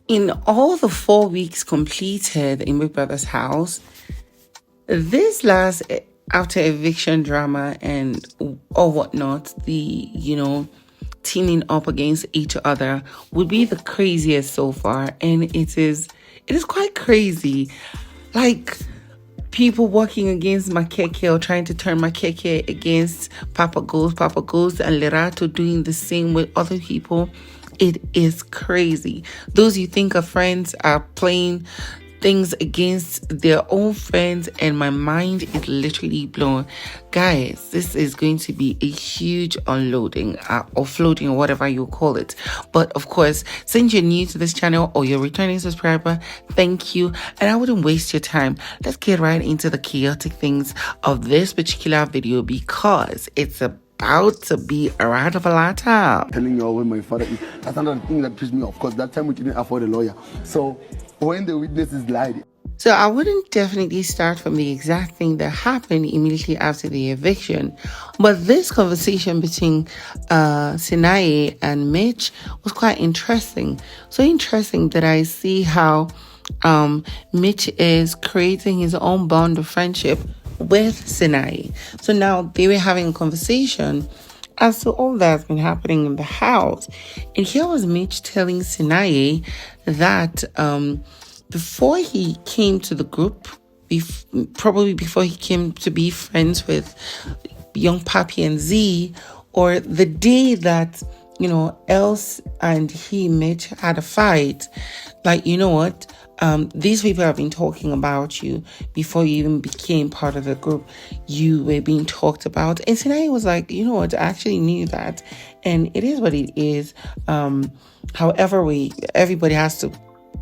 in all the 4 weeks completed in Big Brother's house, this last after eviction drama and or whatnot, the teaming up against each other would be the craziest so far, and it is quite crazy. Like people working against Makeke or trying to turn Makeke against Papaghost and Lerato doing the same with other people. It is crazy. Those you think are friends are playing things against their own friends, and my mind is literally blown. Guys, this is going to be a huge unloading, offloading, or whatever you call it. But of course, since you're new to this channel or you're a returning subscriber, thank you, and I wouldn't waste your time. Let's get right into the chaotic things of this particular video, because it's about to be a ride of a lifetime. Telling you all where my father is, that's another thing that pissed me off, because that time we didn't afford a lawyer. So when the witnesses lied. So I wouldn't definitely start from the exact thing that happened immediately after the eviction, but this conversation between Sinaye and Mitch was quite interesting. So interesting that I see how Mitch is creating his own bond of friendship with Sinaye. So now they were having a conversation as to all that's been happening in the house. And here was Mitch telling Sinaye that before he came to the group, probably before he came to be friends with young Papi and Z, or the day that, Els and Mitch had a fight, like, you know what? These people have been talking about you before you even became part of the group. You were being talked about. And Sinaye was like, you know what? I actually knew that. And it is what it is. However, everybody has to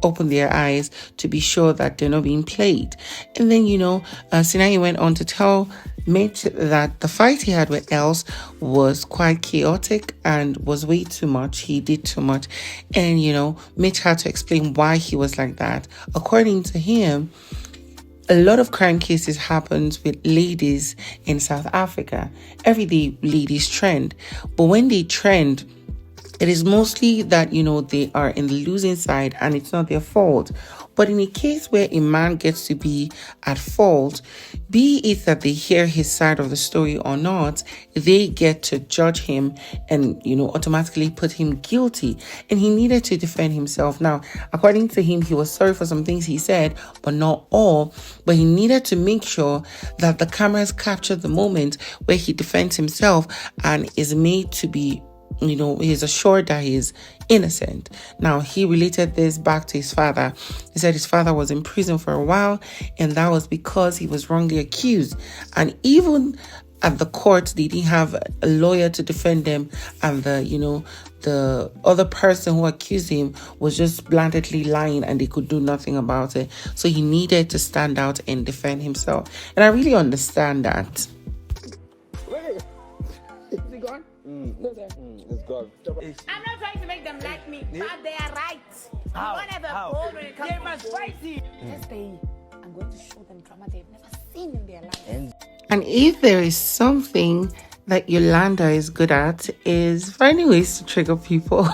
open their eyes to be sure that they're not being played. And then, Sinaye went on to tell Mitch that the fight he had with Els was quite chaotic and was way too much. He did too much. And, Mitch had to explain why he was like that. According to him, a lot of crime cases happens with ladies in South Africa. Every day ladies trend. But when they trend, it is mostly that, they are in the losing side and it's not their fault. But in a case where a man gets to be at fault, be it that they hear his side of the story or not, they get to judge him and, automatically put him guilty. And he needed to defend himself. Now, according to him, he was sorry for some things he said, but not all. But he needed to make sure that the cameras capture the moment where he defends himself and is made to be, he's assured that he's innocent. Now, he related this back to his father. He said his father was in prison for a while, and that was because he was wrongly accused. And even at the court, they didn't have a lawyer to defend them, and the other person who accused him was just blatantly lying, and they could do nothing about it. So he needed to stand out and defend himself. And I really understand that. It's gone. I'm not trying to make them like me, but they are right. How? They must fight you. This day, I'm going to show them drama they've never seen in their life. And if there is something that Yolanda is good at, is finding ways to trigger people.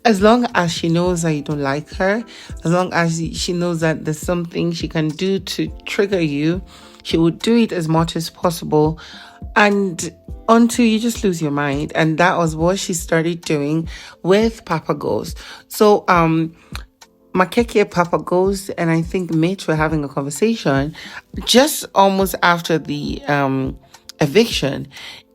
As long as she knows that you don't like her, as long as she knows that there's something she can do to trigger you, she will do it as much as possible, and until you just lose your mind. And that was what she started doing with Papaghost. So Makeke, Papaghost, and I think Mitch were having a conversation just almost after the eviction.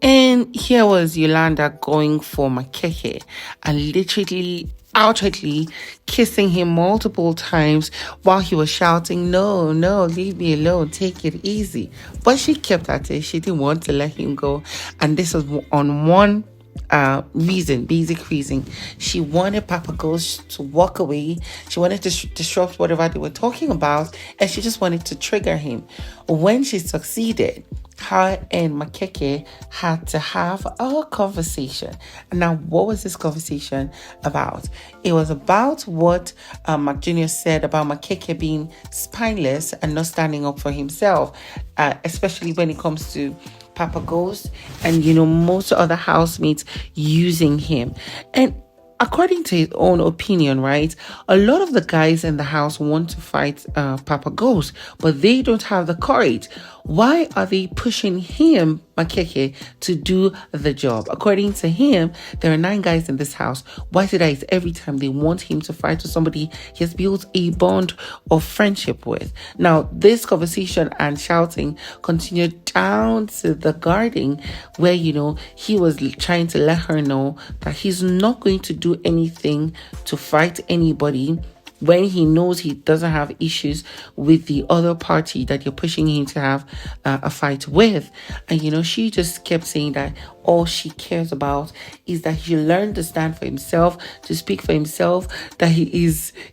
And here was Yolanda going for Makeke and literally outrightly kissing him multiple times while he was shouting, no, leave me alone, take it easy. But she kept at it. She didn't want to let him go. And this was on one basic reason. She wanted Papaghost to walk away. She wanted to disrupt whatever they were talking about, and she just wanted to trigger him. When she succeeded, her and Makeke had to have a conversation. And now, what was this conversation about? It was about what Mac Jr. said about Makeke being spineless and not standing up for himself, especially when it comes to Papaghost and, most other housemates using him. And according to his own opinion, right, a lot of the guys in the house want to fight Papaghost, but they don't have the courage. Why are they pushing him, Makeke, to do the job? According to him, there are 9 guys in this house. Why is it that every time they want him to fight with somebody he has built a bond of friendship with? Now, this conversation and shouting continued down to the garden where, he was trying to let her know that he's not going to do anything to fight anybody when he knows he doesn't have issues with the other party that you're pushing him to have a fight with. And she just kept saying that all she cares about is that he learn to stand for himself, to speak for himself, that he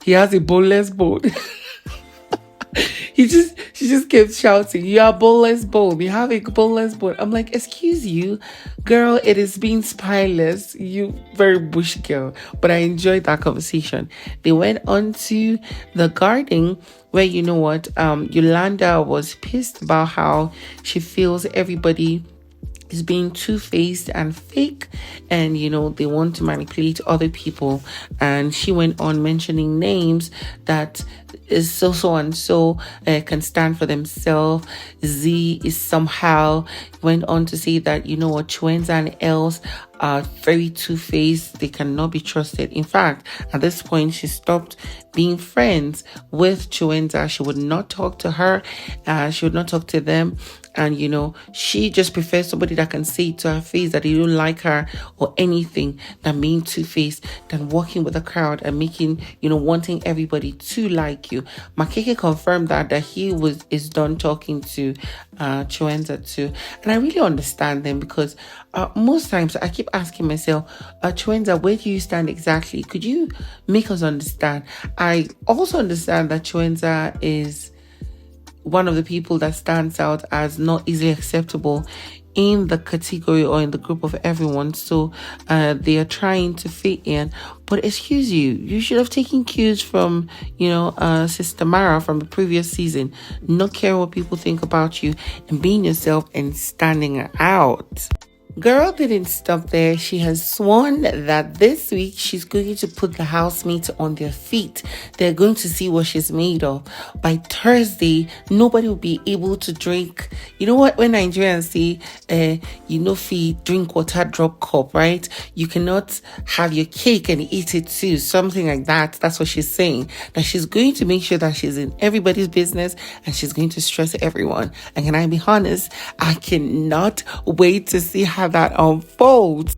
has a boneless bone. She just kept shouting, "You are boneless bone. You have a boneless bone." I'm like, excuse you, girl, it is being spineless. You very bush girl. But I enjoyed that conversation. They went on to the garden where, Yolanda was pissed about how she feels everybody is being two-faced and fake, and they want to manipulate other people. And she went on mentioning names that is so and so can stand for themselves. Z is somehow went on to say that Chuenza and Els are very two-faced. They cannot be trusted. In fact, at this point, she stopped being friends with Chuenza. She would not talk to her. She would not talk to them. And, she just prefers somebody that can say to her face that they don't like her or anything than being two-faced, than working with the crowd and making, wanting everybody to like you. Makeke confirmed that he is done talking to Chuenza too. And I really understand them because most times I keep asking myself, Chuenza, where do you stand exactly? Could you make us understand? I also understand that Chuenza is one of the people that stands out as not easily acceptable in the category or in the group of everyone. So they are trying to fit in. But excuse you should have taken cues from, Sister Mara from the previous season. Not care what people think about you and being yourself and standing out. Girl didn't stop there. She has sworn that this week she's going to put the housemates on their feet. They're going to see what she's made of. By Thursday, nobody will be able to drink. You know what? When Nigerians say, feed, drink water, drop cup, right? You cannot have your cake and eat it too. Something like that. That's what she's saying. That she's going to make sure that she's in everybody's business and she's going to stress everyone. And can I be honest? I cannot wait to see how that unfolds.